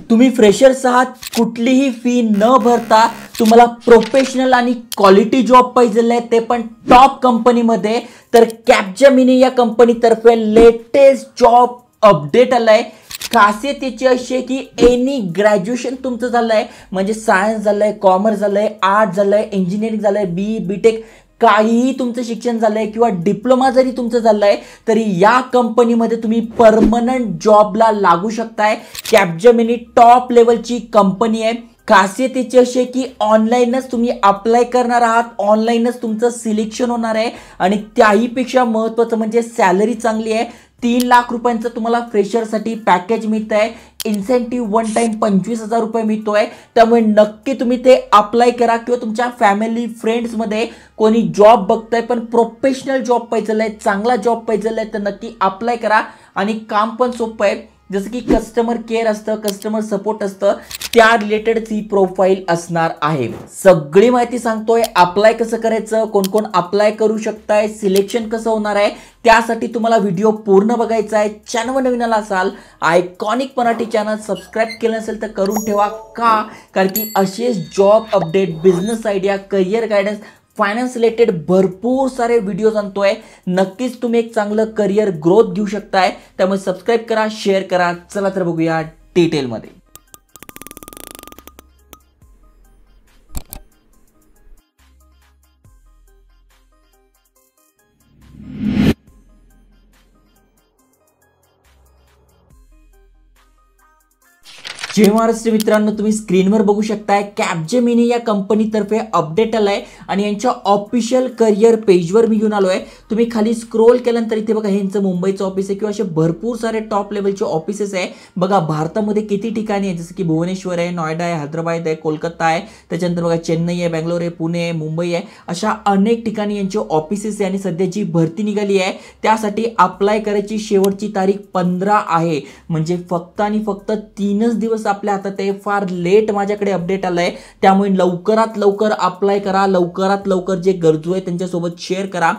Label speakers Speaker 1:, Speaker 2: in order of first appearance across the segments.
Speaker 1: तुम्ही फ्रेशर्स आहात, कुठलीही फी न भरता तुम्हाला प्रोफेशनल आणि क्वालिटी जॉब पाहिजे ते पण टॉप कंपनीमध्ये, तर कॅपजेमिनी या कंपनीतर्फे लेटेस्ट जॉब अपडेट आलाय। खासियत याची अशी आहे की एनी ग्रॅज्युएशन तुमचं झालंय, म्हणजे सायन्स झालंय, कॉमर्स झालंय, आर्ट झालंय, इंजिनिअरिंग झालंय, बी बीटेक काहीही तुमचं शिक्षण झालंय किंवा डिप्लोमा जरी तुमचं झालंय तरी या कंपनीमध्ये तुम्ही परमनंट जॉबला लागू शकताय। कॅपजेमिनी टॉप लेवलची कंपनी आहे। खासियत याची अशी आहे की ऑनलाईनच तुम्ही अप्लाय करणार आहात, ऑनलाईनच तुमचं सिलेक्शन होणार आहे आणि त्याहीपेक्षा महत्त्वाचं म्हणजे सॅलरी चांगली आहे। 3 लाख रुपयांचं तुम्हाला फ्रेशरसाठी पॅकेज मिळत आहे। इन्सेंटिव्ह वन टाइम 25,000 रुपये मिळतोय। त्यामुळे नक्की तुम्ही ते अप्लाय करा किंवा तुमच्या फॅमिली फ्रेंड्समध्ये कोणी जॉब बघताय पण प्रोफेशनल जॉब पाहिजे, चांगला जॉब पाहिजे तर नक्की अप्लाय करा। आणि काम पण सोपं आहे, जसं की कस्टमर केअर असतं, कस्टमर सपोर्ट असतं, त्या रिलेटेड ही प्रोफाईल असणार आहे। सगळी माहिती सांगतोय, अप्लाय कसं करायचं, कोण कोण अप्लाय करू शकताय, सिलेक्शन कसं होणार आहे, त्यासाठी तुम्हाला व्हिडिओ पूर्ण बघायचा आहे। चॅनलवर नवीन आला असाल, आयकॉनिक मराठी चॅनल सबस्क्राइब केलं नसेल तर करून ठेवा। का? कारण की असेच job update, business idea, career guidance, finance related भरपूर सारे व्हिडिओज आणतोय। नक्कीच तुम्ही एक चांगलं करिअर ग्रोथ घेऊ शकताय, त्यामुळे सबस्क्राइब करा, शेअर करा। चला तर बघूया डिटेलमध्ये। जय महाराष्ट्र मित्रांनो, तुम्ही स्क्रीनवर बघू शकताय कॅपजेमिनी या कंपनीतर्फे अपडेट आलाय आणि यांच्या ऑफिशियल करिअर पेजवर मी घेऊन आलोय। तुम्ही खाली स्क्रोल केल्यानंतर इथे बघा यांचं मुंबईचं ऑफिस आहे किंवा असे भरपूर सारे टॉप लेवलचे ऑफिसेस आहे। बघा भारतामध्ये किती ठिकाणी आहे, जसं की भुवनेश्वर आहे, नोएडा आहे, हैदराबाद आहे, कोलकाता आहे, त्याच्यानंतर बघा चेन्नई आहे, बेंगलोर आहे, पुणे आहे, मुंबई आहे, अशा अनेक ठिकाणी यांचे ऑफिसेस आहे। आणि सध्या जी भरती निघाली आहे त्यासाठी अप्लाय करायची शेवटची तारीख 15 आहे, म्हणजे फक्त आणि फक्त 3च दिवस आपल्या हातात आहे। फार लेट माझ्याकडे अपडेट आलाय, त्यामुळे लवकरात लवकर अप्लाय करा, लवकरात लवकर जे गरजू आहे त्यांच्यासोबत शेअर करा।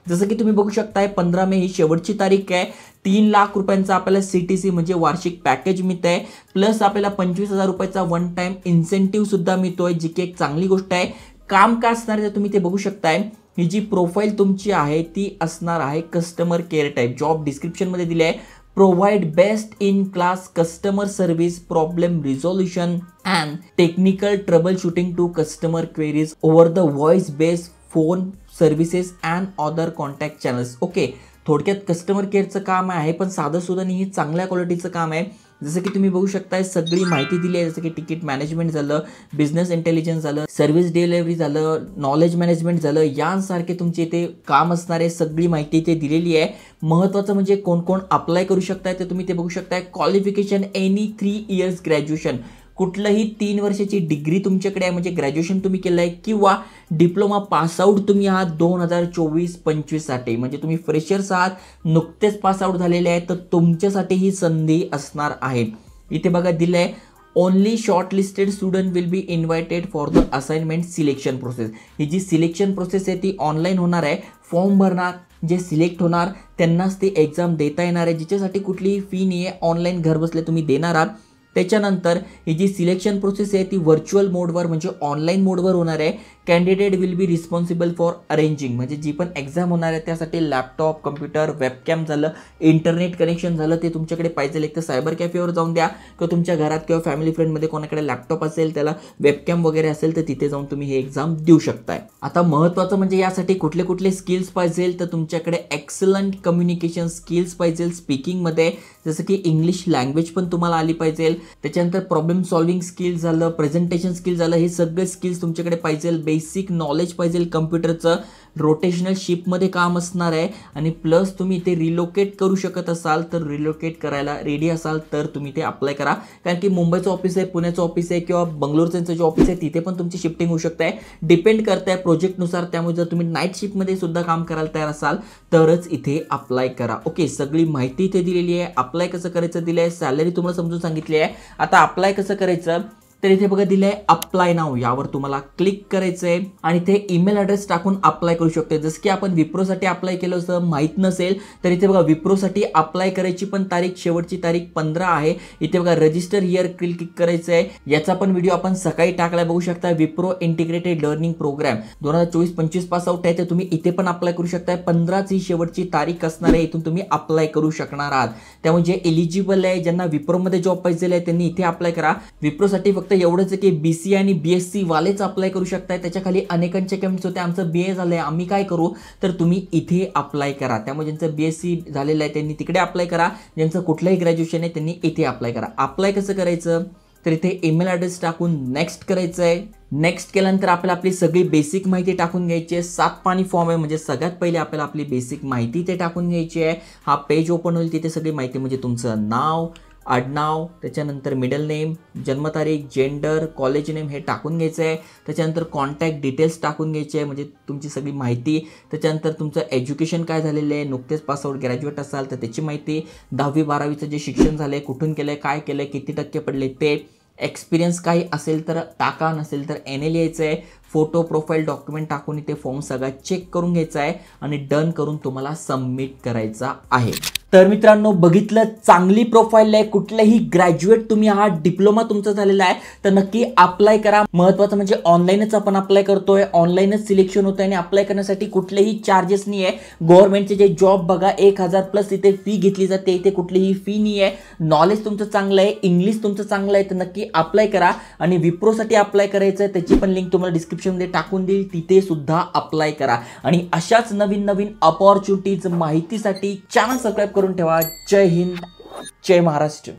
Speaker 1: जसं की तुम्ही बघू शकताय 15 मे ही शेवटची तारीख आहे। 3 लाख रुपयांचा आपल्याला सीटीसी म्हणजे वार्षिक पॅकेज मिळत आहे, प्लस आपल्याला 25,000 रुपयाचा वन टाइम इन्सेंटिव्ह सुद्धा मिळतोय, जी की एक चांगली गोष्ट आहे। काम काय असणार आहे तुम्ही ते बघू शकताय। ही जी प्रोफाईल तुमची आहे ती असणार आहे customer care type. Job description मध्ये दिले आहे provide best in class customer service, problem resolution and technical troubleshooting to customer queries over the voice based phone services and other contact channels। Okay, थोडक्यात customer केअरचं काम आहे पण साधं सुद्धा नाही, चांगल्या क्वालिटीचं काम आहे। जसं की तुम्ही बघू शकताय सगळी माहिती दिली आहे, जसं की तिकीट मॅनेजमेंट झालं, बिझनेस इंटेलिजन्स झालं, सर्व्हिस डिलिव्हरी झालं, नॉलेज मॅनेजमेंट झालं, यांसारखे तुमचे ते काम असणारे सगळी माहिती ते दिलेली आहे। महत्त्वाचं म्हणजे कोण कोण अप्लाय करू शकताय ते तुम्ही ते बघू शकताय। क्वालिफिकेशन एनी 3 इयर्स ग्रॅज्युएशन, कुठलंही 3 वर्षाची डिग्री तुमच्याकडे आहे म्हणजे ग्रॅज्युएशन तुम्ही केलं आहे किंवा डिप्लोमा पासआउट तुम्ही आहात 2024-25 साठी, म्हणजे तुम्ही फ्रेशर्स आहात, नुकतेच पासआउट झालेले आहेत, तर तुमच्यासाठी ही संधी असणार आहे। इथे बघा दिलंय only shortlisted student will be invited for the assignment selection process. ही जी सिलेक्शन प्रोसेस आहे ती ऑनलाईन होणार आहे, फॉर्म भरणार, जे सिलेक्ट होणार त्यांनाच ती एक्झाम देता येणार आहे, जिच्यासाठी कुठलीही फी नाही आहे, ऑनलाईन घर बसले तुम्ही देणार आहात। त्याच्यानंतर ही जी सिलेक्शन प्रोसेस आहे ती व्हर्च्युअल मोडवर म्हणजे ऑनलाईन मोडवर होणार आहे। Candidate will be responsible for arranging, म्हणजे जी पण एक्झाम होणार आहे त्यासाठी लॅपटॉप, कम्प्युटर, वेबकॅम झालं, इंटरनेट कनेक्शन झालं, ते तुमच्याकडे पाहिजे। एक तर सायबर कॅफेवर जाऊन द्या किंवा तुमच्या घरात किंवा फॅमिली फ्रेंडमध्ये कोणाकडे लॅपटॉप असेल, त्याला वेबकॅम वगैरे असेल तर तिथे जाऊन तुम्ही हे एक्झाम देऊ शकताय। आता महत्त्वाचं म्हणजे यासाठी कुठले कुठले स्किल्स पाहिजे, तर तुमच्याकडे एक्सलंट कम्युनिकेशन स्किल्स पाहिजे स्पीकिंगमध्ये, जसं की इंग्लिश लँग्वेज पण तुम्हाला आली पाहिजे। त्याच्यानंतर प्रॉब्लेम सॉल्व्हिंग स्किल्स झालं, प्रेझेंटेशन स्किल झालं, हे सगळे स्किल्स तुमच्याकडे पाहिजे। बेसिक नॉलेज पाहिजे कम्प्युटरचं, रोटेशनल शिपमध्ये काम असणार आहे आणि प्लस तुम्ही इथे रिलोकेट करू शकत असाल तर रिलोकेट करायला रेडी असाल तर तुम्ही ते अप्लाय करा। कारण की मुंबईचं ऑफिस आहे, पुण्याचं ऑफिस आहे किंवा बंगलोरचं जे ऑफिस आहे तिथे पण तुमची शिफ्टिंग होऊ शकते आहे, डिपेंड करत आहे प्रोजेक्टनुसार। त्यामुळे जर तुम्ही नाईट शिफ्टमध्ये सुद्धा काम करायला तयार असाल तरच इथे अप्लाय करा। ओके, सगळी माहिती इथे दिलेली आहे, अप्लाय कसं करायचं दिलं आहे, सॅलरी तुम्हाला समजून सांगितली आहे। आता अप्लाय कसं करायचं तर इथे बघा दिलंय अप्लाय नाव, यावर तुम्हाला क्लिक करायचंय आणि इथे ईमेल ऍड्रेस टाकून अप्लाय करू शकतो. जसं की आपण विप्रोसाठी अप्लाय केलं असं माहित नसेल तर इथे बघा विप्रोसाठी अप्लाय करायची पण तारीख, शेवटची तारीख 15 आहे. इथे बघा रजिस्टर हिअर क्लिक करायचंय. याचा पण व्हिडिओ आपण सकाळी टाकलाय, बघू शकता. Wipro integrated learning programme 2024-25 pass out आहे, तर तुम्ही इथे पण अप्लाय करू शकताय. 15 ही शेवटची तारीख असणार आहे, इथून तुम्ही अप्लाय करू शकणार आहात. त्यामुळे जे एलिजिबल आहे, ज्यांना विप्रोमध्ये जॉब पाहिजे आहे, त्यांनी इथे अप्लाय करा. विप्रोसाठी फक्त एवढंच आहे की BCA आणि BSc वालेच अप्लाय करू शकताय. त्याच्या खाली अनेकांचे कमेंट्स होते, आमचं BA झालंय, आम्ही काय करू, तर तुम्ही इथे अप्लाय करा. त्यामुळे ज्यांचं BSc झालेलं आहे त्यांनी तिकडे अप्लाय करा, ज्यांचं कुठलंही ग्रॅज्युएशन आहे त्यांनी इथे अप्लाय करा. अप्लाय कसं करायचं, तर इथे ईमेल ॲड्रेस टाकून नेक्स्ट करायचं आहे. नेक्स्ट केल्यानंतर आपल्याला आपली सगळी बेसिक माहिती टाकून घ्यायची आहे. 7 पानी फॉर्म आहे, म्हणजे सगळ्यात पहिले आपल्याला आपली बेसिक माहिती ते टाकून घ्यायची आहे. हा पेज ओपन होईल, तिथे सगळी माहिती म्हणजे तुमचं नाव, आडनाव, त्याच्यानंतर मिडल नेम, जन्मतारीख, जेंडर, कॉलेज नेम हे टाकून घ्यायचं आहे. त्याच्यानंतर कॉन्टॅक्ट डिटेल्स टाकून घ्यायचे आहे, म्हणजे तुमची सगळी माहिती. त्याच्यानंतर तुमचं एज्युकेशन काय झालेलं आहे, नुकतेच पासआउट ग्रॅज्युएट असाल तर त्याची माहिती, 10वी-12वीचं जे शिक्षण झालं आहे, कुठून केलं आहे, काय केलं आहे, किती टक्के पडले ते, एक्सपिरियन्स काही असेल तर टाका, नसेल तर NA लिहायचं आहे. फोटो, प्रोफाईल, डॉक्युमेंट टाकून इथे फॉर्म सगळा चेक करून घ्यायचा आहे आणि डन करून तुम्हाला सबमिट करायचा आहे. तर मित्रांनो, बघितलं, चांगली प्रोफाईल आहे. कुठलंही ग्रॅज्युएट तुम्ही आहात, डिप्लोमा तुमचा झालेला आहे तर नक्की अप्लाय करा. महत्त्वाचं म्हणजे ऑनलाईनच आपण अप्लाय करतोय, ऑनलाईनच सिलेक्शन होतं आणि अप्लाय करण्यासाठी कुठलेही चार्जेस नाही आहे. गव्हर्नमेंटचे जे जॉब बघा 1000+ इथे फी घेतली जाते, इथे कुठलीही फी नाही आहे. नॉलेज तुमचं चांगलं आहे, इंग्लिश तुमचं चांगलं आहे तर नक्की अप्लाय करा. आणि विप्रोसाठी अप्लाय करायचं आहे, त्याची पण लिंक तुम्हाला डिस्क्रिप्शनमध्ये टाकून देईल, तिथे सुद्धा अप्लाय करा. आणि अशाच नवीन नवीन अपॉर्च्युनिटीज माहितीसाठी चॅनल सबस्क्राईब करून ठेवा. जय हिंद, जय महाराष्ट्र.